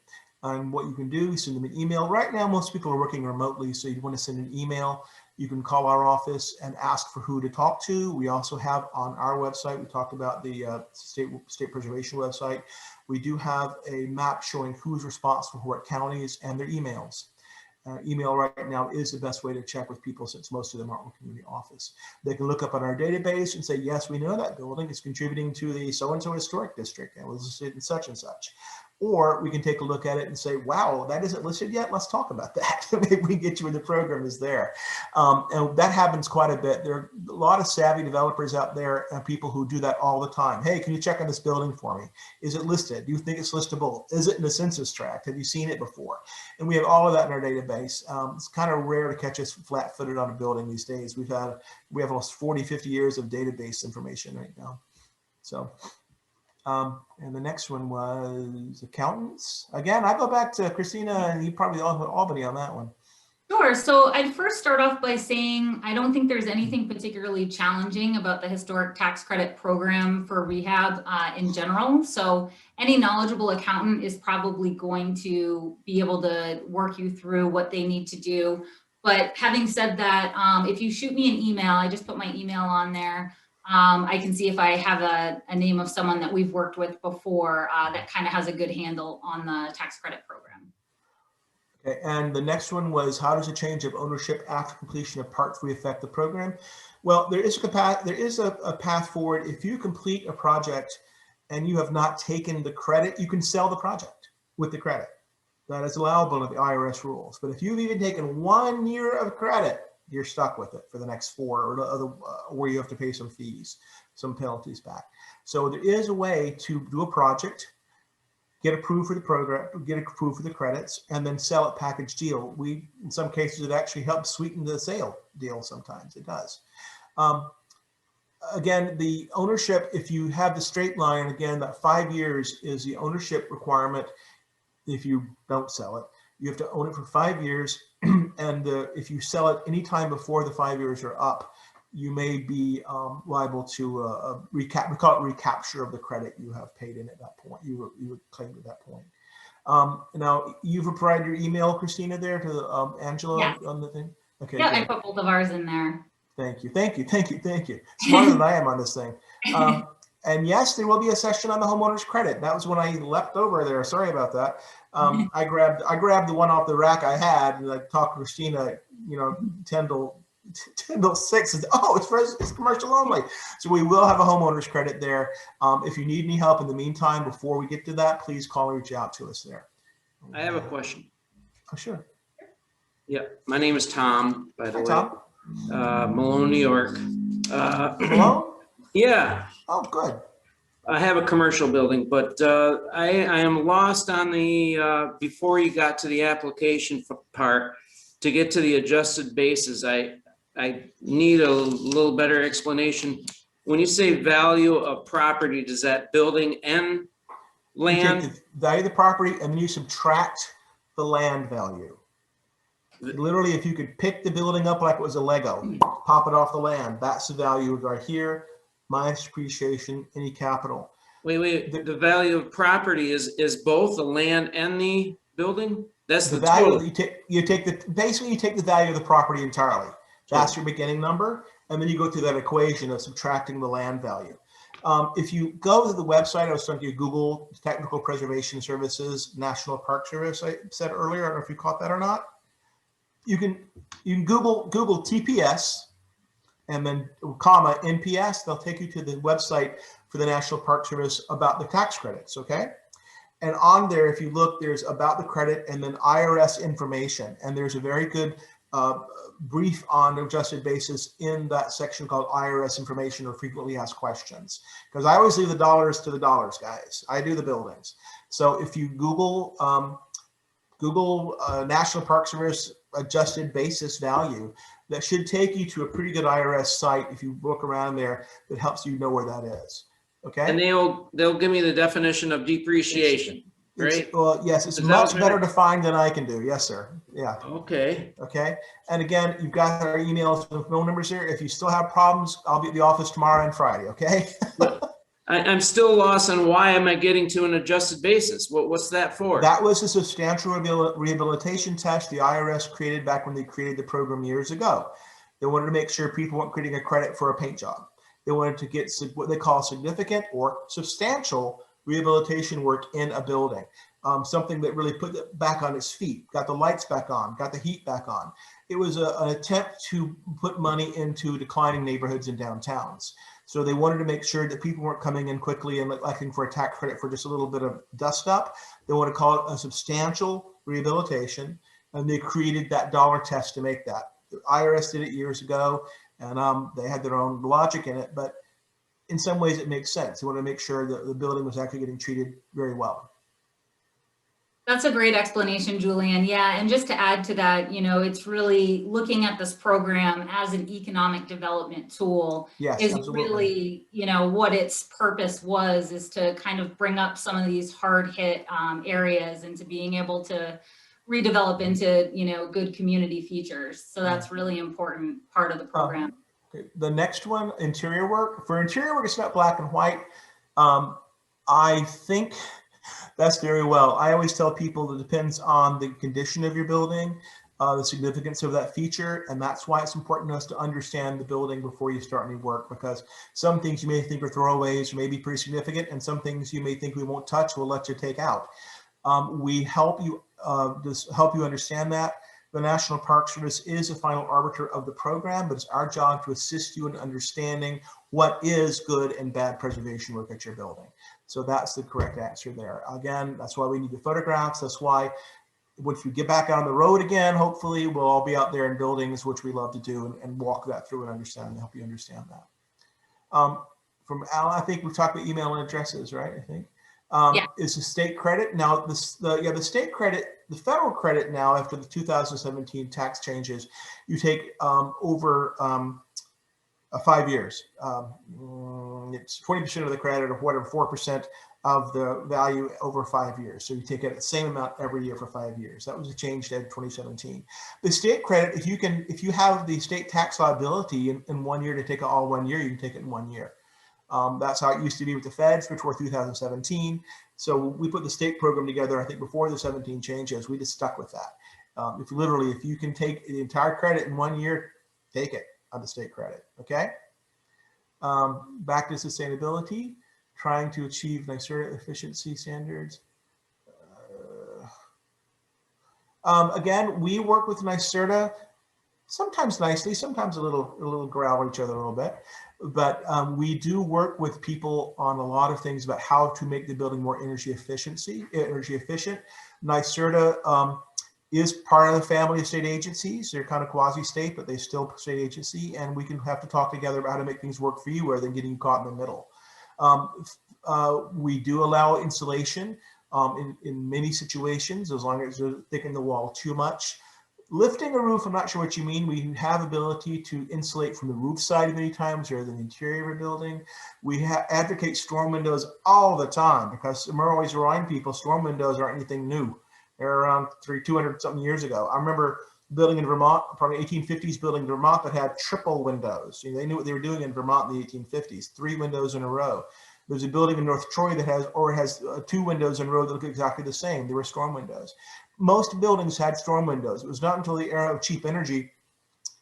And what you can do is send them an email. Right now, most people are working remotely, so you want to send an email. You can call our office and ask for who to talk to. We also have on our website, we talked about the state preservation website. We do have a map showing who's responsible for what counties and their emails. Email right now is the best way to check with people since most of them aren't working in the office. They can look up on our database and say, yes, we know that building is contributing to the so-and-so historic district and was listed in such and such. Or we can take a look at it and say, wow, that isn't listed yet. Let's talk about that. Maybe we can get you when the program is there. And that happens quite a bit. There are a lot of savvy developers out there and people who do that all the time. Hey, can you check on this building for me? Is it listed? Do you think it's listable? Is it in the census tract? Have you seen it before? And we have all of that in our database. It's kind of rare to catch us flat-footed on a building these days. We have almost 40, 50 years of database information right now. So And the next one was accountants. Again, I go back to Christina, and you probably Albany on that one. Sure. So I'd first start off by saying I don't think there's anything particularly challenging about the historic tax credit program for rehab in general. So any knowledgeable accountant is probably going to be able to work you through what they need to do. But having said that, if you shoot me an email, I just put my email on there. I can see if I have a name of someone that we've worked with before that kind of has a good handle on the tax credit program. Okay, and the next one was, how does a change of ownership after completion of Part 3 affect the program? Well, there is a path forward. If you complete a project and you have not taken the credit, you can sell the project with the credit. That is allowable under the IRS rules. But if you've even taken 1 year of credit, you're stuck with it for the next 4, or you have to pay some fees, some penalties back. So there is a way to do a project, get approved for the program, get approved for the credits, and then sell it package deal. In some cases, it actually helps sweeten the sale deal. Sometimes it does. Again, the ownership, if you have the straight line, again, that 5 years is the ownership requirement. If you don't sell it, you have to own it for 5 years. And if you sell it anytime before the 5 years are up, you may be liable to we call it recapture of the credit you have paid in at that point. You would claim at that point. Now, you've provided your email, Christina, there to Angela. Yes. On the thing. Okay. Yeah, good. I put both of ours in there. Thank you. Smarter than I am on this thing. And yes, there will be a section on the homeowner's credit. That was when I leapt over there. Sorry about that. I grabbed the one off the rack I had, and I talked to Christina, 10 till 6. And, it's commercial only. So we will have a homeowner's credit there. If you need any help in the meantime, before we get to that, please call and reach out to us there. I have a question. Oh, sure. Yeah, my name is Tom, by the way. Tom. Malone, New York. Hello? Yeah. Oh, good. I have a commercial building, but I am lost on the, before you got to the application part, to get to the adjusted basis. I need a little better explanation. When you say value of property, does that building and land? You take the value of the property and then you subtract the land value. Literally, if you could pick the building up like it was a Lego, pop it off the land, that's the value right here, minus depreciation, any capital. Wait, the value of property is both the land and the building? That's the value total. that you take the value of the property entirely. That's your beginning number, and then you go through that equation of subtracting the land value. If you go to the website, I was talking to you, Google Technical Preservation Services, National Park Service, I said earlier, I don't know if you caught that or not. You can Google TPS and then comma NPS. They'll take you to the website for the National Park Service about the tax credits, okay? And on there, if you look, there's about the credit and then IRS information. And there's a very good brief on adjusted basis in that section called IRS information or frequently asked questions. Because I always leave the dollars to the dollars, guys. I do the buildings. So if you Google National Park Service adjusted basis value, that should take you to a pretty good IRS site if you look around there that helps you know where that is. Okay. And they'll give me the definition of depreciation, right? Well, yes, it's much better defined than I can do. Yes, sir. Yeah. Okay. Okay. And again, you've got our emails and phone numbers here. If you still have problems, I'll be at the office tomorrow and Friday. Okay. I'm still lost on why am I getting to an adjusted basis? What's that for? That was a substantial rehabilitation test the IRS created back when they created the program years ago. They wanted to make sure people weren't creating a credit for a paint job. They wanted to get what they call significant or substantial rehabilitation work in a building. Something that really put it back on its feet, got the lights back on, got the heat back on. It was an attempt to put money into declining neighborhoods and downtowns. So they wanted to make sure that people weren't coming in quickly and looking for a tax credit for just a little bit of dust up. They want to call it a substantial rehabilitation, and they created that dollar test to make that. The IRS did it years ago, and they had their own logic in it, but in some ways it makes sense. They want to make sure that the building was actually getting treated very well. That's a great explanation, Julian. Yeah, and just to add to that, it's really looking at this program as an economic development tool Yes, is absolutely. really, what its purpose was, is to kind of bring up some of these hard hit areas and to being able to redevelop into, good community features. So that's really important part of the program. Okay. The next one, interior work. For interior work, it's not black and white. I think that's very well. I always tell people that it depends on the condition of your building, the significance of that feature, and that's why it's important to us to understand the building before you start any work, because some things you may think are throwaways may be pretty significant, and some things you may think we won't touch, we'll let you take out. We help you just help you understand that. The National Park Service is a final arbiter of the program, but it's our job to assist you in understanding what is good and bad preservation work at your building. So that's the correct answer there. Again, that's why we need the photographs. That's why once we get back on the road again, hopefully we'll all be out there in buildings, which we love to do, and walk that through and understand and help you understand that. From Al, I think we talked about email and addresses, right? I think. Yeah. Is the state credit now? The state credit, the federal credit now after the 2017 tax changes, you take over 5 years. It's 20% of the credit, or whatever, 4% of the value over 5 years. So you take it the same amount every year for 5 years. That was a change in 2017. The state credit, if you have the state tax liability in 1 year to take it all 1 year, you can take it in 1 year. That's how it used to be with the feds before 2017. So we put the state program together, I think, before the 17 changes. We just stuck with that. If you can take the entire credit in 1 year, take it on the state credit. Okay. Back to sustainability, trying to achieve NYSERDA efficiency standards. Again, we work with NYSERDA, sometimes nicely, sometimes a little growl each other a little bit. But we do work with people on a lot of things about how to make the building more energy efficient. NYSERDA is part of the family of state agencies. They're kind of quasi-state, but they still state agency, and we can have to talk together about how to make things work for you rather than getting caught in the middle. We do allow insulation in many situations, as long as you're thickening the wall too much. Lifting a roof, I'm not sure what you mean. We have ability to insulate from the roof side many times rather than the interior of a building. We advocate storm windows all the time, because I'm always reminding people storm windows aren't anything new. They're around 200 something years ago. I remember building in Vermont, probably 1850s building in Vermont, that had triple windows. They knew what they were doing in Vermont in the 1850s, 3 windows in a row. There's a building in North Troy that has 2 windows in a row that look exactly the same. They were storm windows. Most buildings had storm windows. It was not until the era of cheap energy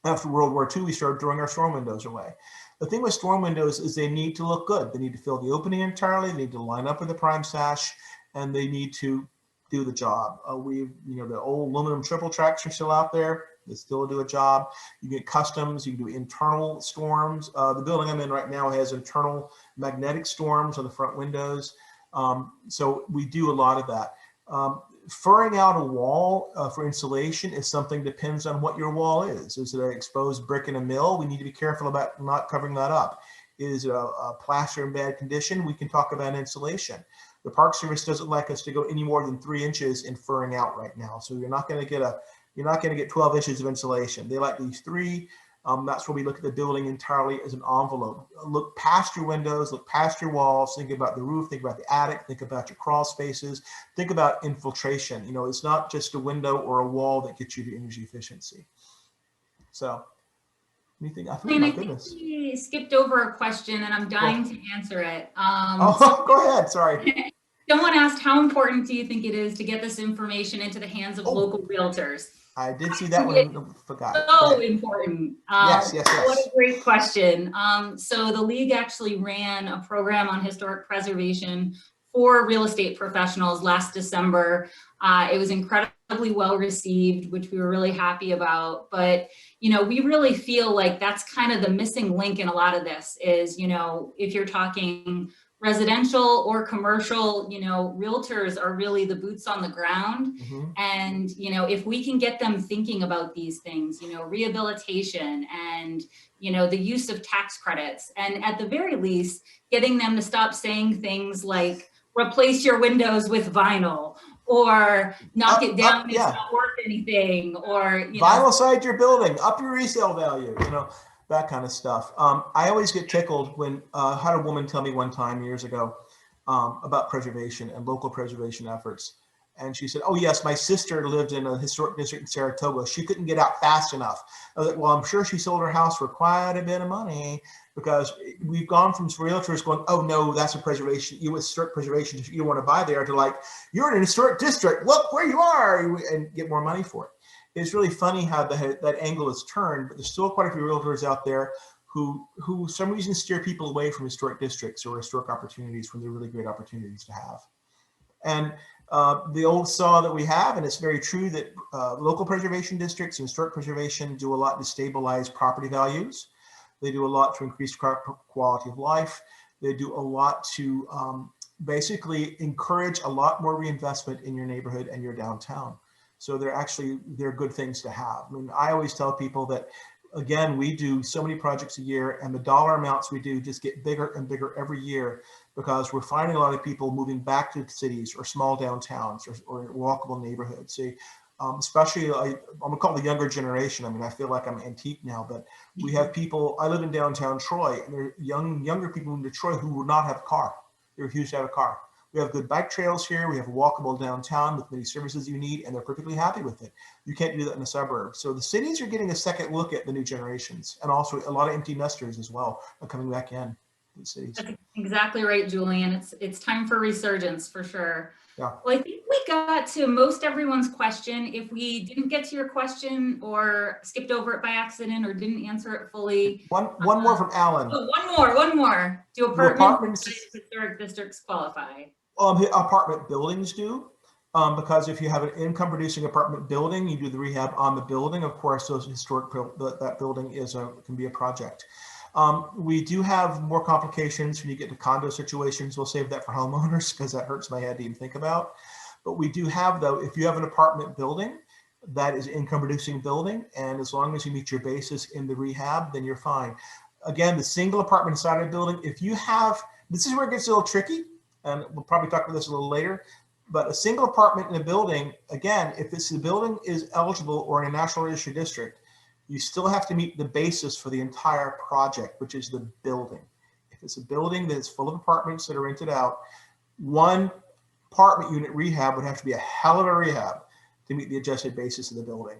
after World War II we started throwing our storm windows away. The thing with storm windows is they need to look good. They need to fill the opening entirely. They need to line up with the prime sash, and they need to do the job. The old aluminum triple tracks are still out there. They still do a job. You get customs. You can do internal storms. The building I'm in right now has internal magnetic storms on the front windows. So we do a lot of that. Furring out a wall for insulation is something that depends on what your wall is. Is it an exposed brick in a mill? We need to be careful about not covering that up. Is it a plaster in bad condition? We can talk about insulation. The Park Service doesn't like us to go any more than 3 inches in furring out right now. So you're not going to get 12 inches of insulation. They like these 3. That's where we look at the building entirely as an envelope. Look past your windows, look past your walls, think about the roof, think about the attic, think about your crawl spaces, think about infiltration. It's not just a window or a wall that gets you to energy efficiency. So anything, I think, my goodness. We skipped over a question and I'm dying to answer it. Go ahead, sorry. Someone asked, how important do you think it is to get this information into the hands of local realtors? I did see that one. Forgot. So important. Yes. What a great question. So the league actually ran a program on historic preservation for real estate professionals last December. It was incredibly well received, which we were really happy about. But, we really feel like that's kind of the missing link in a lot of this is, if you're talking residential or commercial, realtors are really the boots on the ground. Mm-hmm. And, if we can get them thinking about these things, rehabilitation and, the use of tax credits, and at the very least, getting them to stop saying things like, replace your windows with vinyl, or knock it down, it's yeah. not worth anything, or, Vinyl-side your building, up your resale value, that kind of stuff. I always get tickled when I had a woman tell me one time years ago about preservation and local preservation efforts. And she said, oh yes, my sister lived in a historic district in Saratoga. She couldn't get out fast enough. I was like, well, I'm sure she sold her house for quite a bit of money, because we've gone from realtors going, oh no, that's a preservation, historic preservation, you don't want to buy there, to like, you're in a historic district, look where you are, and get more money for it. It's really funny how that angle is turned, but there's still quite a few realtors out there who for some reason steer people away from historic districts or historic opportunities when they're really great opportunities to have. And the old saw that we have, and it's very true, that local preservation districts and historic preservation do a lot to stabilize property values. They do a lot to increase quality of life. They do a lot to basically encourage a lot more reinvestment in your neighborhood and your downtown. So they're good things to have. I mean, I always tell people that, again, we do so many projects a year, and the dollar amounts we do just get bigger and bigger every year, because we're finding a lot of people moving back to cities or small downtowns or walkable neighborhoods. See, especially, I'm gonna call it the younger generation. I mean, I feel like I'm antique now, but we have people, I live in downtown Troy, and there are younger people in Detroit who would not have a car. They refuse to have a car. We have good bike trails here. We have a walkable downtown with many services you need, and they're perfectly happy with it. You can't do that in the suburbs. So the cities are getting a second look at the new generations, and also a lot of empty nesters as well are coming back in the cities. That's exactly right, Julian. It's time for resurgence for sure. Yeah. Well, I think we got to most everyone's question. If we didn't get to your question or skipped over it by accident or didn't answer it fully. One more from Alan. Oh, one more. Do apartments in historic districts qualify? Apartment buildings do, because if you have an income producing apartment building, you do the rehab on the building. Of course, those historic, that building can be a project. We do have more complications when you get to condo situations. We'll save that for homeowners, because that hurts my head to even think about. But we do have, though, if you have an apartment building that is income producing building, and as long as you meet your basis in the rehab, then you're fine. Again, the single apartment inside of a building, if you have, this is where it gets a little tricky, and we'll probably talk about this a little later, but a single apartment in a building, again, if the building is eligible or in a national registry district, you still have to meet the basis for the entire project, which is the building. If it's a building that is full of apartments that are rented out, one apartment unit rehab would have to be a hell of a rehab to meet the adjusted basis of the building.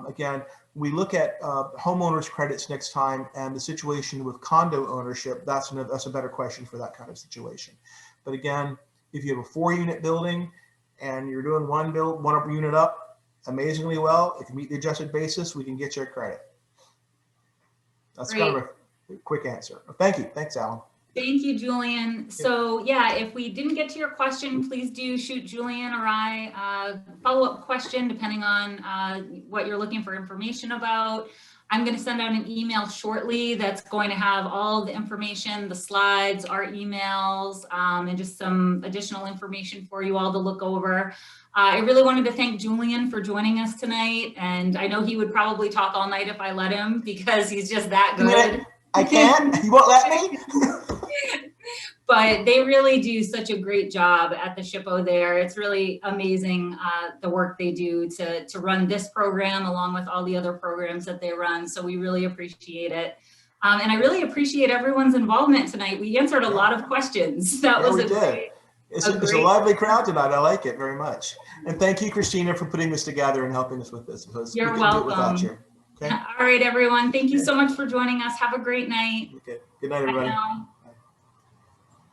Again, we look at homeowners credits next time, and the situation with condo ownership, that's a better question for that kind of situation. But again, if you have a 4-unit building and you're doing one unit up amazingly well, if you meet the adjusted basis, we can get you a credit. That's Great. kind of a quick answer. Thank you. Thanks, Alan. Thank you, Julian. So yeah, if we didn't get to your question, please do shoot Julian or I a follow-up question, depending on what you're looking for information about. I'm going to send out an email shortly that's going to have all the information, the slides, our emails, and just some additional information for you all to look over. I really wanted to thank Julian for joining us tonight, and I know he would probably talk all night if I let him, because he's just that good. I can't? You won't let me? But they really do such a great job at the SHPO there. It's really amazing the work they do to run this program along with all the other programs that they run. So we really appreciate it. And I really appreciate everyone's involvement tonight. We answered a lot of questions. That was It's a lively crowd tonight. I like it very much. And thank you, Christina, for putting this together and helping us with this. You're welcome. Do it without you. Okay? All right, everyone. Thank you so much for joining us. Have a great night. Okay. Good night, everybody. Bye now.